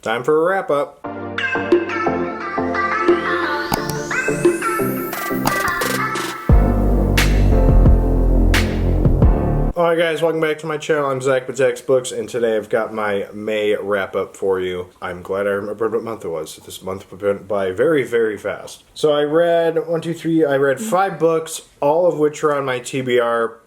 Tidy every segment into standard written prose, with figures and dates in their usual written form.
time for a wrap up. Alright guys, welcome back to my channel. I'm Zach with Zacks Books, and today I've got my May wrap-up for you. I'm glad I remembered what month it was. This month went by very, very fast. So I read, I read 5 books, all of which are on my TBR.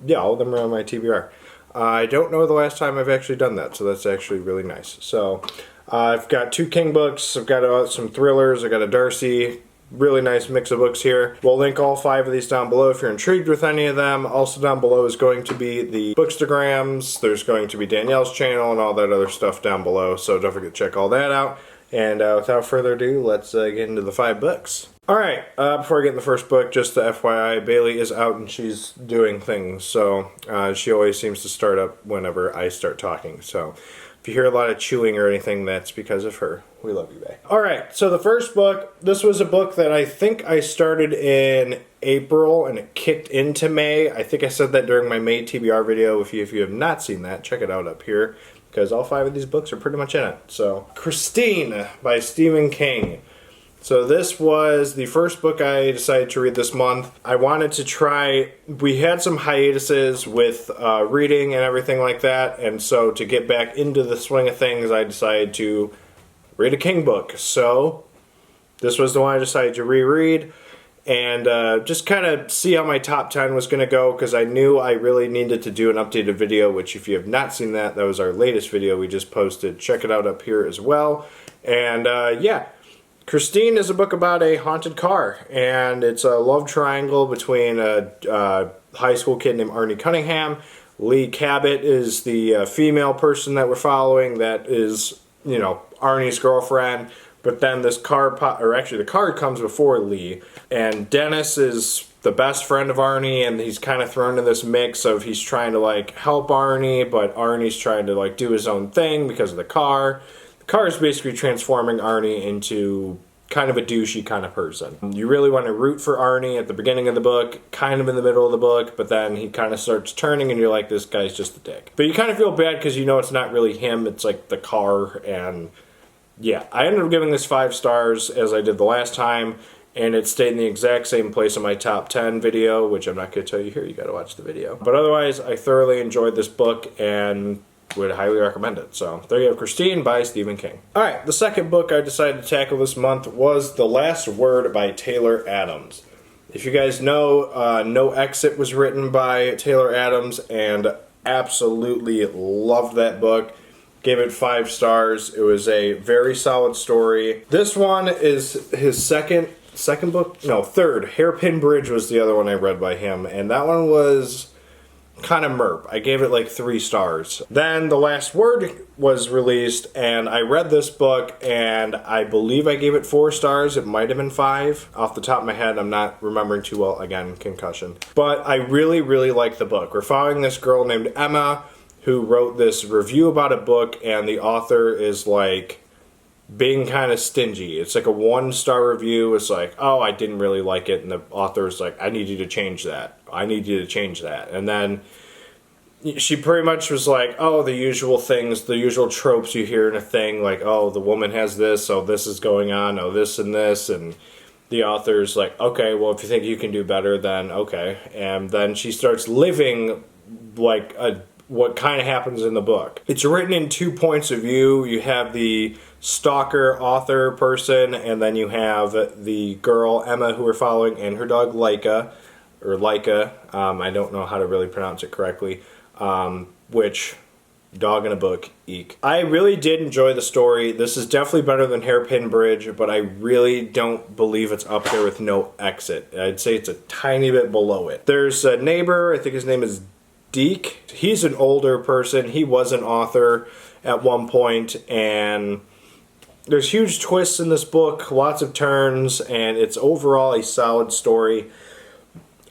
Yeah, all of them are on my TBR. I don't know the last time I've actually done that, so that's actually really nice. So, I've got 2 King books, I've got some thrillers, I've got a Darcy. Really nice mix of books here. We'll link all 5 of these down below if you're intrigued with any of them. Also down below is going to be the Bookstagrams. There's going to be Danielle's channel and all that other stuff down below, so don't forget to check all that out. And without further ado, let's get into the 5 books. Alright, before I get in the first book, just the FYI, Bailey is out and she's doing things, so she always seems to start up whenever I start talking, so if you hear a lot of chewing or anything, that's because of her. We love you, babe. Alright, so the first book, this was a book that I think I started in April and it kicked into May. I think I said that during my May TBR video. If you have not seen that, check it out up here, because all 5 of these books are pretty much in it. So, Christine by Stephen King. So this was the first book I decided to read this month. I wanted to try, we had some hiatuses with reading and everything like that, and so to get back into the swing of things, I decided to read a King book. So this was the one I decided to reread and just kind of see how my top 10 was going to go, because I knew I really needed to do an updated video, which if you have not seen that, that was our latest video we just posted. Check it out up here as well. And yeah. Christine is a book about a haunted car, and it's a love triangle between a high school kid named Arnie Cunningham. Lee Cabot is the female person that we're following that is, you know, Arnie's girlfriend, but then this car, the car comes before Lee, and Dennis is the best friend of Arnie, and he's kind of thrown in this mix of he's trying to, like, help Arnie, but Arnie's trying to, like, do his own thing because of the car. Car is basically transforming Arnie into kind of a douchey kind of person. You really want to root for Arnie at the beginning of the book, kind of in the middle of the book, but then he kind of starts turning and you're like, this guy's just a dick. But you kind of feel bad because you know it's not really him, it's like the car, and yeah. I ended up giving this 5 stars as I did the last time, and it stayed in the exact same place in my top 10 video, which I'm not going to tell you here, you got to watch the video. But otherwise, I thoroughly enjoyed this book and would highly recommend it. So there you have Christine by Stephen King. Alright, the second book I decided to tackle this month was The Last Word by Taylor Adams. If you guys know, No Exit was written by Taylor Adams, and absolutely loved that book. Gave it 5 stars. It was a very solid story. This one is his second book? No, third. Hairpin Bridge was the other one I read by him, and that one was kind of merp. I gave it like 3 stars. Then The Last Word was released, and I read this book, and I believe I gave it 4 stars. It might have been 5. Off the top of my head, I'm not remembering too well. Again, concussion. But I really, really like the book. We're following this girl named Emma who wrote this review about a book, and the author is like being kind of stingy. It's like a 1-star review. It's like, oh, I didn't really like it, and the author is like, I need you to change that. I need you to change that. And then she pretty much was like, oh, the usual things, the usual tropes you hear in a thing, like, oh, the woman has this, oh, this is going on, oh, this and this, and the author's like, okay, well, if you think you can do better, then okay. And then she starts living like what kind of happens in the book. It's written in 2 points of view. You have the stalker author person, and then you have the girl, Emma, who we're following, and her dog, Laika. I don't know how to really pronounce it correctly, which, dog in a book, eek. I really did enjoy the story. This is definitely better than Hairpin Bridge, but I really don't believe it's up there with No Exit. I'd say it's a tiny bit below it. There's a neighbor, I think his name is Deke. He's an older person. He was an author at one point, and there's huge twists in this book, lots of turns, and it's overall a solid story.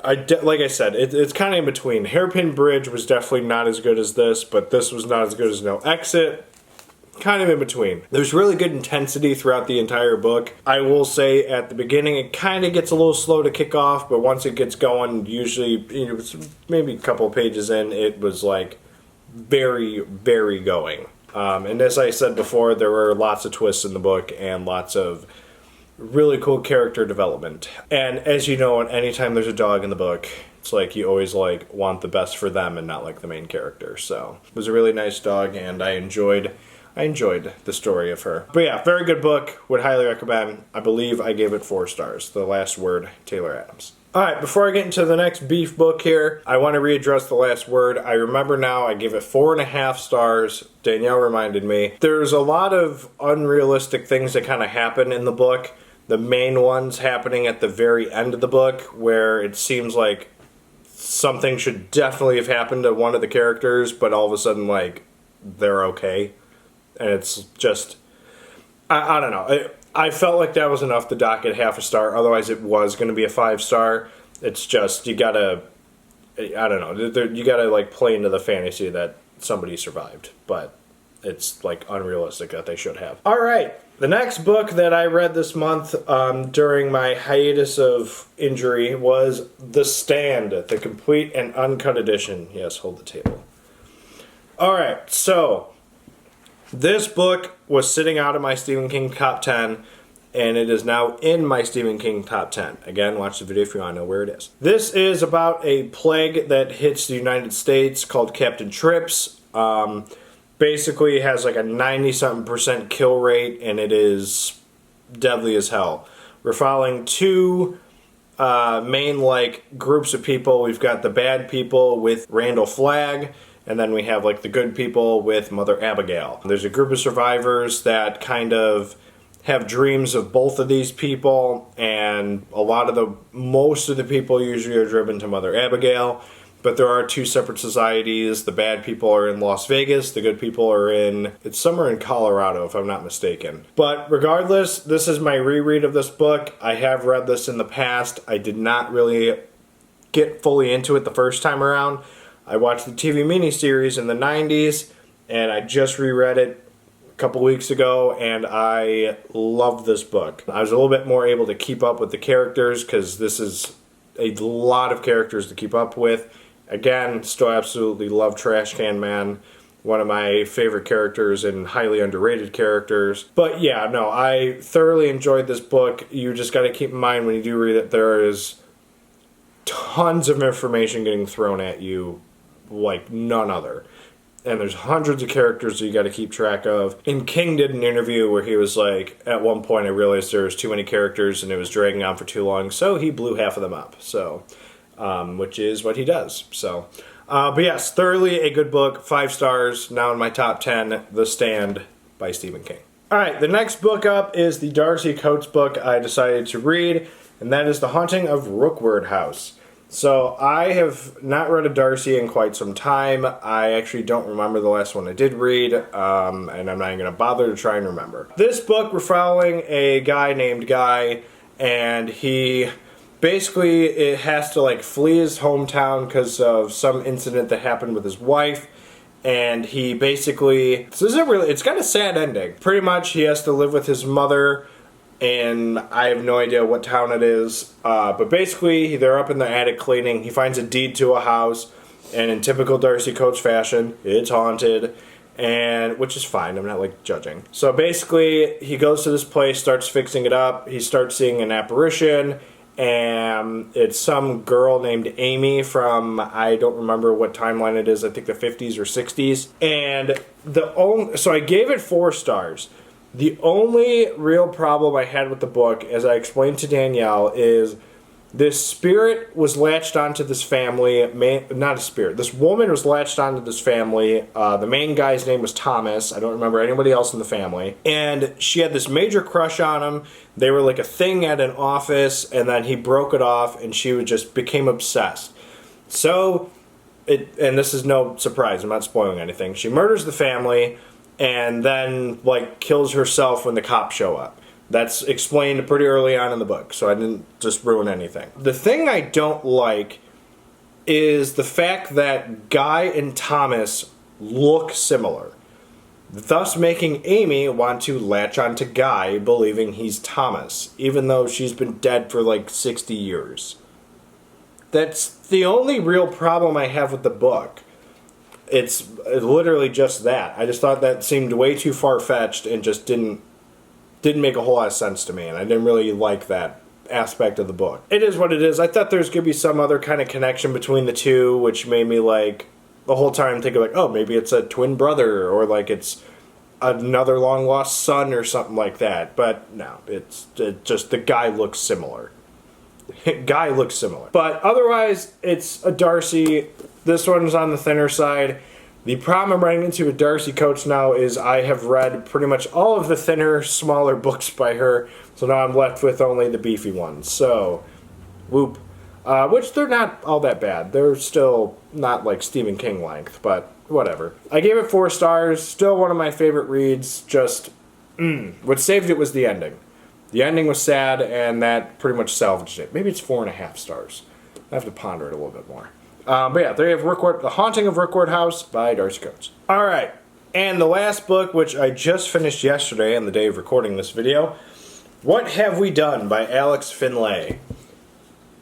Like I said, it's kind of in between. Hairpin Bridge was definitely not as good as this, but this was not as good as No Exit. Kind of in between. There's really good intensity throughout the entire book. I will say at the beginning it kind of gets a little slow to kick off, but once it gets going, usually, you know, maybe a couple of pages in, it was like very, very going. And as I said before, there were lots of twists in the book and lots of really cool character development. And as you know, anytime there's a dog in the book, it's like you always like want the best for them and not like the main character. So it was a really nice dog, and I enjoyed the story of her. But yeah, very good book. Would highly recommend. I believe I gave it 4 stars. The Last Word, Taylor Adams. Alright, before I get into the next beef book here, I want to readdress The Last Word. I remember now I gave it 4.5 stars. Danielle reminded me. There's a lot of unrealistic things that kind of happen in the book. The main ones happening at the very end of the book, where it seems like something should definitely have happened to one of the characters, but all of a sudden, like, they're okay. And it's just, I don't know. I felt like that was enough to dock it 0.5 star. Otherwise, it was going to be a 5-star. It's just, you gotta, I don't know. You gotta, like, play into the fantasy that somebody survived. But it's, like, unrealistic that they should have. All right. The next book that I read this month during my hiatus of injury was The Stand, the complete and uncut edition. Yes, hold the table. All right, so this book was sitting out of my Stephen King top 10, and it is now in my Stephen King top 10. Again, watch the video if you want to know where it is. This is about a plague that hits the United States called Captain Trips. Basically has like a 90-something% kill rate, and it is deadly as hell. We're following 2 main like groups of people. We've got the bad people with Randall Flagg, and then we have like the good people with Mother Abigail. There's a group of survivors that kind of have dreams of both of these people, and most of the people usually are driven to Mother Abigail. But there are 2 separate societies. The bad people are in Las Vegas. The good people are it's somewhere in Colorado, if I'm not mistaken. But regardless, this is my reread of this book. I have read this in the past. I did not really get fully into it the first time around. I watched the TV miniseries in the 90s, and I just reread it a couple weeks ago, and I loved this book. I was a little bit more able to keep up with the characters, because this is a lot of characters to keep up with. Again, still absolutely love Trash Can Man. One of my favorite characters and highly underrated characters. But yeah, no, I thoroughly enjoyed this book. You just got to keep in mind when you do read it, there is tons of information getting thrown at you like none other. And there's hundreds of characters that you got to keep track of. And King did an interview where he was like, at one point I realized there was too many characters and it was dragging on for too long, so he blew half of them up. So, which is what he does. So, but yes, thoroughly a good book. 5 stars, now in my top 10, The Stand by Stephen King. Alright, the next book up is the Darcy Coates book I decided to read, and that is The Haunting of Rookwood House. So, I have not read a Darcy in quite some time. I actually don't remember the last one I did read, and I'm not even going to bother to try and remember. This book, we're following a guy named Guy, and he basically it has to like flee his hometown because of some incident that happened with his wife. And he basically, this isn't really, it's got a sad ending. Pretty much he has to live with his mother, and I have no idea what town it is. But basically, they're up in the attic cleaning. He finds a deed to a house, and in typical Darcy Coates fashion, it's haunted, and which is fine. I'm not like judging. So basically, he goes to this place, starts fixing it up. He starts seeing an apparition, and it's some girl named Amy from, I don't remember what timeline it is, I think the 50s or 60s. And so I gave it 4 stars. The only real problem I had with the book, as I explained to Danielle, is this spirit was latched onto this family, not a spirit, this woman was latched onto this family. The main guy's name was Thomas. I don't remember anybody else in the family. And she had this major crush on him. They were like a thing at an office, and then he broke it off, and she just became obsessed. So, and this is no surprise, I'm not spoiling anything. She murders the family, and then like kills herself when the cops show up. That's explained pretty early on in the book, so I didn't just ruin anything. The thing I don't like is the fact that Guy and Thomas look similar, thus making Amy want to latch onto Guy, believing he's Thomas, even though she's been dead for like 60 years. That's the only real problem I have with the book. It's literally just that. I just thought that seemed way too far-fetched and just didn't make a whole lot of sense to me, and I didn't really like that aspect of the book. It is what it is. I thought there's going to be some other kind of connection between the two, which made me like the whole time think of like, oh, maybe it's a twin brother, or like it's another long lost son or something like that. But no, it's just the guy looks similar. Guy looks similar. But otherwise, it's a Darcy. This one's on the thinner side. The problem I'm running into with Darcy Coates now is I have read pretty much all of the thinner, smaller books by her, so now I'm left with only the beefy ones. So, whoop. Which they're not all that bad. They're still not like Stephen King length, but whatever. I gave it 4 stars. Still one of my favorite reads. Just, what saved it was the ending. The ending was sad, and that pretty much salvaged it. Maybe it's 4.5 stars. I have to ponder it a little bit more. But yeah, there you have Rookwood, The Haunting of Rookwood House by Darcy Coates. Alright, and the last book, which I just finished yesterday on the day of recording this video, What Have We Done by Alex Finlay.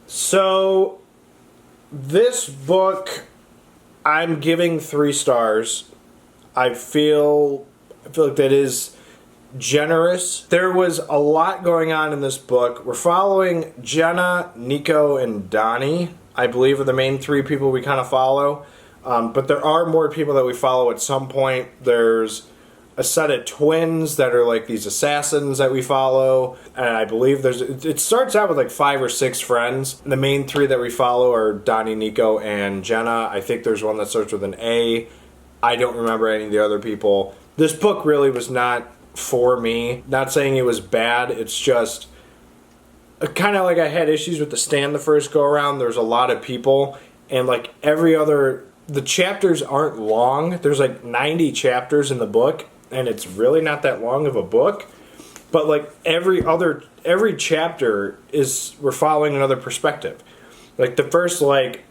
So, this book, I'm giving 3 stars. I feel like that is generous. There was a lot going on in this book. We're following Jenna, Nico, and Donnie, I believe, are the main 3 people we kind of follow. But there are more people that we follow at some point. There's a set of twins that are like these assassins that we follow. And I believe it starts out with like 5 or 6 friends. The main 3 that we follow are Donnie, Nico, and Jenna. I think there's one that starts with an A. I don't remember any of the other people. This book really was not for me. Not saying it was bad, it's just kind of like I had issues with The Stand the first go around. There's a lot of people, and like the chapters aren't long. There's like 90 chapters in the book, and it's really not that long of a book. But like every chapter we're following another perspective. Like the first like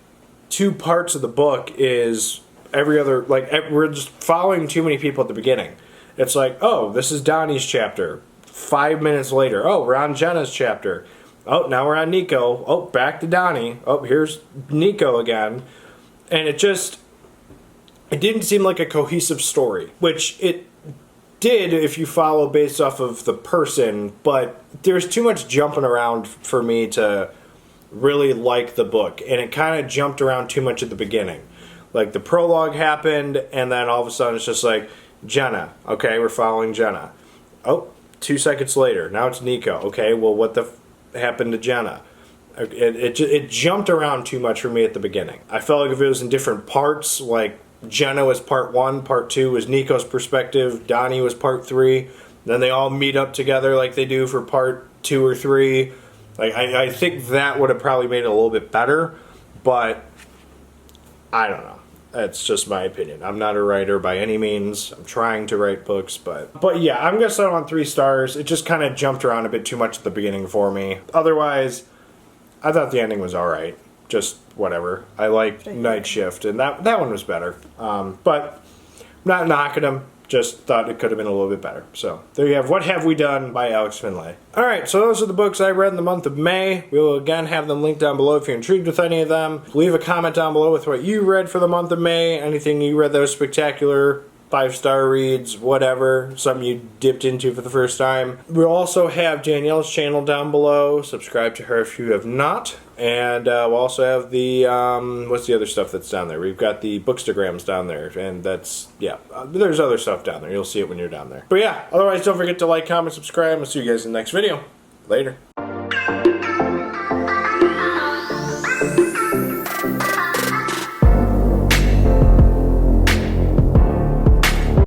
2 parts of the book is we're just following too many people at the beginning. It's like, oh, this is Donnie's chapter. 5 minutes later, oh, we're on Jenna's chapter. Oh, now we're on Nico. Oh, back to Donnie. Oh, here's Nico again. And it didn't seem like a cohesive story, which it did if you follow based off of the person, but there's too much jumping around for me to really like the book, and it kind of jumped around too much at the beginning. Like the prologue happened, and then all of a sudden it's just like, Jenna. Okay, we're following Jenna. Oh, 2 seconds later, now it's Nico. Okay, well, what the happened to Jenna? It jumped around too much for me at the beginning. I felt like if it was in different parts, like Jenna was part 1, part 2 was Nico's perspective, Donnie was part 3, then they all meet up together like they do for part 2 or 3. Like I think that would have probably made it a little bit better, but I don't know. That's just my opinion. I'm not a writer by any means. I'm trying to write books, but yeah, I'm going to set it on 3 stars. It just kind of jumped around a bit too much at the beginning for me. Otherwise, I thought the ending was alright. Just whatever. I liked Night Shift, and that one was better. But not knocking them. Just thought it could have been a little bit better. So, there you have What Have We Done by Alex Finlay. Alright, so those are the books I read in the month of May. We will again have them linked down below if you're intrigued with any of them. Leave a comment down below with what you read for the month of May. Anything you read that was spectacular. 5-star reads, whatever, something you dipped into for the first time. We'll also have Danielle's channel down below. Subscribe to her if you have not. And we'll also have the, what's the other stuff that's down there? We've got the Bookstagrams down there, and that's, yeah, there's other stuff down there. You'll see it when you're down there. But yeah, otherwise don't forget to like, comment, subscribe. I'll see you guys in the next video. Later.